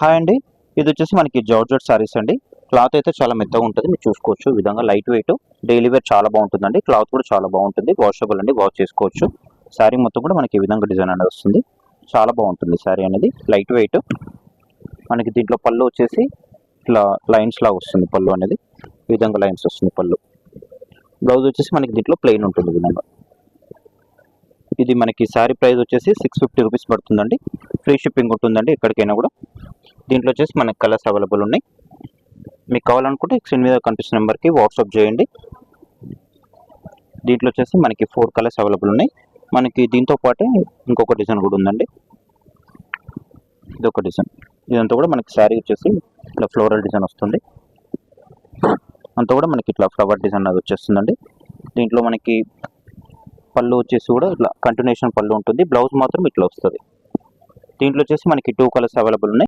Hi అండి. ఇది వచ్చేసి మనకి జార్జెట్ సారీస్ అండి. క్లాత్ అయితే చాలా మెత్తగా ఉంటుంది. మీరు చూసుకోవచ్చు ఈ విధంగా లైట్ వెయిట్, డైలీ వేర్ చాలా బాగుంటుందండి. క్లాత్ కూడా చాలా బాగుంటుంది, వాషబుల్ అండి, వాష్ చేసుకోవచ్చు. శారీ మొత్తం కూడా మనకి ఈ విధంగా డిజైన్ అనేది వస్తుంది. చాలా బాగుంటుంది శారీ అనేది, లైట్ వెయిట్. మనకి దీంట్లో పళ్ళు వచ్చేసి ఇట్లా లైన్స్ లాగా వస్తుంది. పళ్ళు అనేది ఈ విధంగా లైన్స్ వస్తుంది పళ్ళు. బ్లౌజ్ వచ్చేసి మనకి దీంట్లో ప్లెయిన్ ఉంటుంది ఈ విధంగా. ఇది మనకి శారీ ప్రైస్ వచ్చేసి 650 రూపీస్ పడుతుందండి. ఫ్రీ షిప్పింగ్ ఉంటుందండి ఎక్కడికైనా కూడా. దీంట్లో వచ్చేసి మనకి కలర్స్ అవైలబుల్ ఉన్నాయి. మీకు కావాలనుకుంటే స్క్రీన్ మీద కనిపిస్తున్న నెంబర్కి వాట్సాప్ చేయండి. దీంట్లో వచ్చేసి మనకి 4 కలర్స్ అవైలబుల్ ఉన్నాయి. మనకి దీంతో పాటే ఇంకొక డిజైన్ కూడా ఉందండి. ఇదొక డిజైన్. ఇదంతా కూడా మనకి శారీ వచ్చేసి ఇట్లా ఫ్లోరల్ డిజైన్ వస్తుంది. అంతా కూడా మనకి ఇట్లా ఫ్లవర్ డిజైన్ అది వచ్చేస్తుందండి. దీంట్లో మనకి పళ్ళు వచ్చేసి కూడా ఇట్లా కంటిన్యూషన్ పళ్ళు ఉంటుంది. బ్లౌజ్ మాత్రం ఇట్లా వస్తుంది. దీంట్లో వచ్చేసి మనకి 2 కలర్స్ అవైలబుల్ ఉన్నాయి.